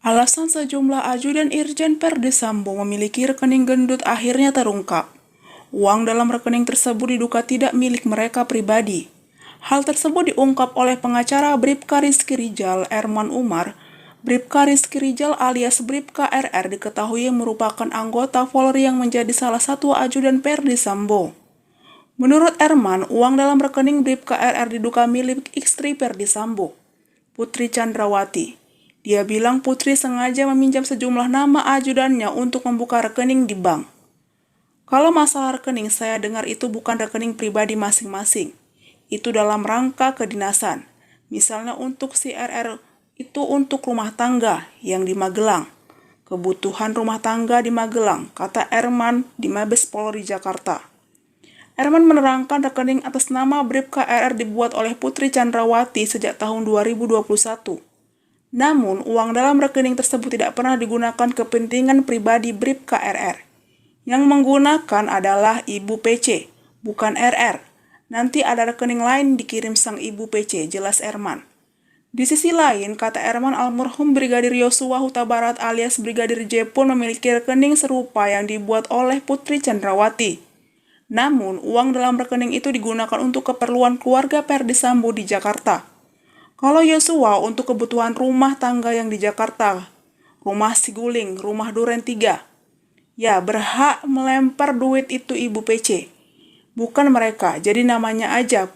Alasan sejumlah ajudan Irjen Verdi Sambo memiliki rekening gendut akhirnya terungkap. Uang dalam rekening tersebut diduga tidak milik mereka pribadi. Hal tersebut diungkap oleh pengacara Bribka Rizky Rijal, Erman Umar. Bribka Rizky Rijal alias Bribka RR diketahui merupakan anggota Polri yang menjadi salah satu ajudan Verdi Sambo. Menurut Erman, uang dalam rekening Bribka RR diduga milik istri Verdi Sambo, Putri Chandrawati. Dia bilang Putri sengaja meminjam sejumlah nama ajudannya untuk membuka rekening di bank. Kalau masalah rekening, saya dengar itu bukan rekening pribadi masing-masing. Itu dalam rangka kedinasan. Misalnya untuk si RR itu untuk rumah tangga yang di Magelang. Kebutuhan rumah tangga di Magelang, kata Erman di Mabes Polri Jakarta. Erman menerangkan rekening atas nama Bribka RR dibuat oleh Putri Chandrawati sejak tahun 2021. Namun, uang dalam rekening tersebut tidak pernah digunakan kepentingan pribadi Bribka RR. Yang menggunakan adalah Ibu PC, bukan RR. Nanti ada rekening lain dikirim sang Ibu PC, jelas Erman. Di sisi lain, kata Erman, almarhum Brigadir Yosua Huta Barat alias Brigadir J pun memiliki rekening serupa yang dibuat oleh Putri Chandrawati. Namun, uang dalam rekening itu digunakan untuk keperluan keluarga Verdi Sambo di Jakarta. Kalau Yosua untuk kebutuhan rumah tangga yang di Jakarta, rumah Siguling, rumah Duren 3, ya berhak melempar duit itu Ibu PC. Bukan mereka, jadi namanya aja.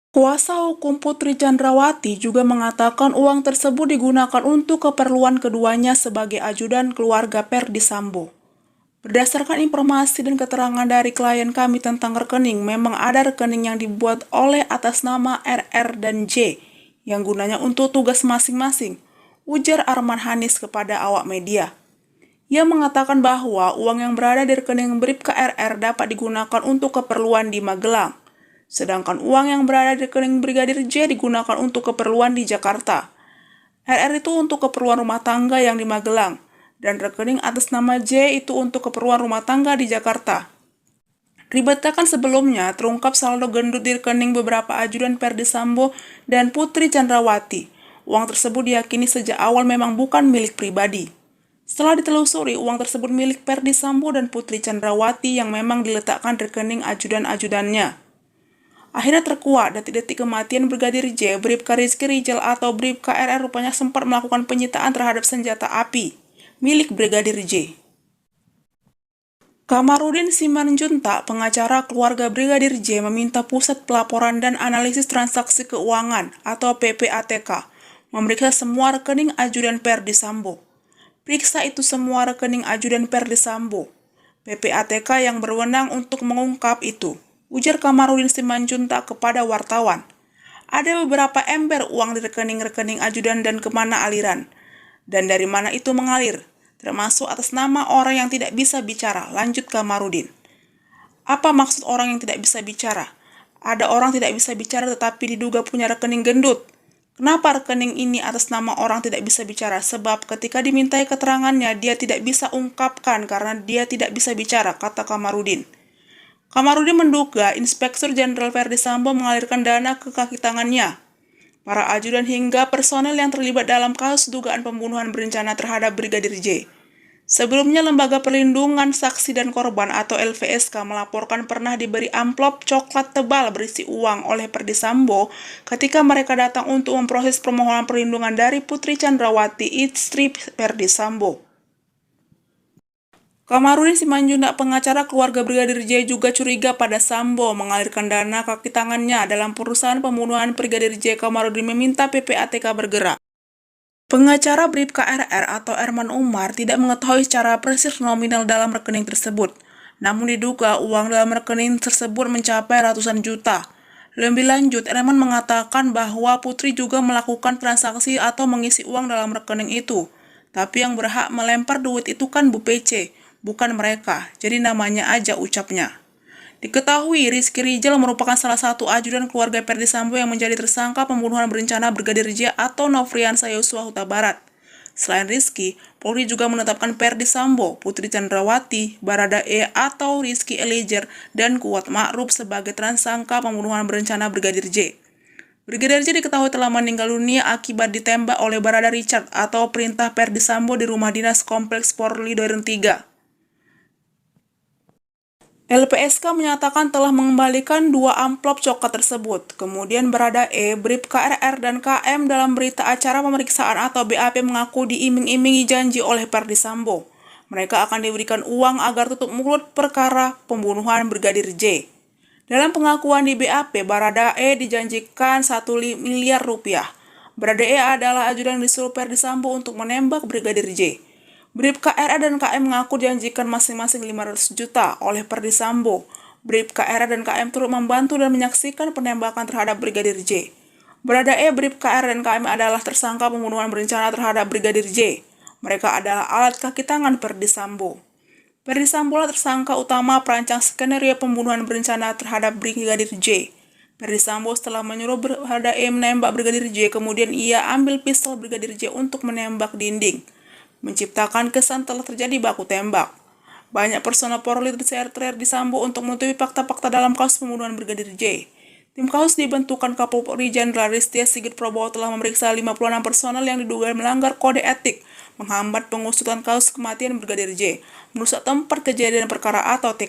Kuasa hukum Putri Chandrawati juga mengatakan uang tersebut digunakan untuk keperluan keduanya sebagai ajudan keluarga Verdi Sambo. Berdasarkan informasi dan keterangan dari klien kami tentang rekening, memang ada rekening yang dibuat oleh atas nama RR dan J, yang gunanya untuk tugas masing-masing, ujar Arman Hanis kepada awak media. Ia mengatakan bahwa uang yang berada di rekening Bribka RR dapat digunakan untuk keperluan di Magelang, sedangkan uang yang berada di rekening Brigadir J digunakan untuk keperluan di Jakarta. RR itu untuk keperluan rumah tangga yang di Magelang, dan rekening atas nama J itu untuk keperluan rumah tangga di Jakarta. Diberitakan sebelumnya, terungkap saldo gendut di rekening beberapa ajudan Verdi Sambo dan Putri Chandrawati. Uang tersebut diyakini sejak awal memang bukan milik pribadi. Setelah ditelusuri, uang tersebut milik Verdi Sambo dan Putri Chandrawati yang memang diletakkan di rekening ajudan-ajudannya. Akhirnya terkuak detik-detik kematian Brigadir J, Bribka Rizky Rijal atau Bribka RR rupanya sempat melakukan penyitaan terhadap senjata api milik Brigadir J. Kamarudin Simanjuntak, pengacara keluarga Brigadir J, meminta Pusat Pelaporan dan Analisis Transaksi Keuangan atau PPATK memeriksa semua rekening ajudan Verdi Sambo. Periksa itu semua rekening ajudan Verdi Sambo. PPATK yang berwenang untuk mengungkap itu, ujar Kamarudin Simanjuntak kepada wartawan. Ada beberapa ember uang di rekening-rekening ajudan dan kemana aliran, dan dari mana itu mengalir, termasuk atas nama orang yang tidak bisa bicara, lanjut Kamarudin. Apa maksud orang yang tidak bisa bicara? Ada orang tidak bisa bicara tetapi diduga punya rekening gendut. Kenapa rekening ini atas nama orang tidak bisa bicara? Sebab ketika dimintai keterangannya, dia tidak bisa ungkapkan karena dia tidak bisa bicara, kata Kamarudin. Kamarudin menduga Inspektur Jenderal Verdi Sambo mengalirkan dana ke kaki tangannya, para ajudan hingga personel yang terlibat dalam kasus dugaan pembunuhan berencana terhadap Brigadir J. Sebelumnya, Lembaga Perlindungan Saksi dan Korban atau LPSK melaporkan pernah diberi amplop coklat tebal berisi uang oleh Verdi Sambo ketika mereka datang untuk memproses permohonan perlindungan dari Putri Chandrawati, istri Verdi Sambo. Kamarudin Simanjuntak, pengacara keluarga Brigadir J, juga curiga pada Sambo mengalirkan dana kaki tangannya dalam perusahaan pembunuhan Brigadir J. Kamarudin meminta PPATK bergerak. Pengacara Bribka RR atau Erman Umar tidak mengetahui secara persis nominal dalam rekening tersebut, namun diduga uang dalam rekening tersebut mencapai ratusan juta. Lebih lanjut, Erman mengatakan bahwa Putri juga melakukan transaksi atau mengisi uang dalam rekening itu, tapi yang berhak melempar duit itu kan Bu PC, bukan mereka, jadi namanya aja ucapnya. Diketahui Rizky Rijal merupakan salah satu ajudan keluarga Verdi Sambo yang menjadi tersangka pembunuhan berencana Brigadir J atau Nofriansah Yosua Huta Barat. Selain Rizky, Polri juga menetapkan Verdi Sambo, Putri Chandrawati, Baradae atau Rizky Eliezer, dan Kuat Ma'ruf sebagai tersangka pembunuhan berencana Brigadir J. Brigadir J diketahui telah meninggal dunia akibat ditembak oleh Barada Richard atau perintah Ferdi Sambo di rumah dinas Kompleks Polri Duren 3. LPSK menyatakan telah mengembalikan 2 amplop coklat tersebut. Kemudian Barada E, Bribka RR, dan KM dalam berita acara pemeriksaan atau BAP mengaku diiming-imingi janji oleh Ferdi Sambo. Mereka akan diberikan uang agar tutup mulut perkara pembunuhan Brigadir J. Dalam pengakuan di BAP, Barada E dijanjikan 1 miliar rupiah. Barada E adalah ajudan disuruh Ferdi Sambo untuk menembak Brigadir J. Bribka RR dan KM mengaku dijanjikan masing-masing 500 juta oleh Ferdi Sambo. Bribka RR dan KM turut membantu dan menyaksikan penembakan terhadap Brigadir J. Barada E, Bribka RR, dan KM adalah tersangka pembunuhan berencana terhadap Brigadir J. Mereka adalah alat kaki tangan Ferdi Sambo. Ferdi Sambo adalah tersangka utama perancang skenario pembunuhan berencana terhadap Brigadir J. Ferdi Sambo setelah menyuruh Barada E menembak Brigadir J, kemudian ia ambil pistol Brigadir J untuk menembak dinding, menciptakan kesan telah terjadi baku tembak. Banyak personel Polri terseret Ferdi Sambo untuk menutupi fakta-fakta dalam kasus pembunuhan Brigadir J. Tim kasus dibentukkan Kapolri Jenderal Listio Sigit Prabowo telah memeriksa 56 personel yang diduga melanggar kode etik, menghambat pengusutan kasus kematian Brigadir J, merusak tempat kejadian perkara atau TKP.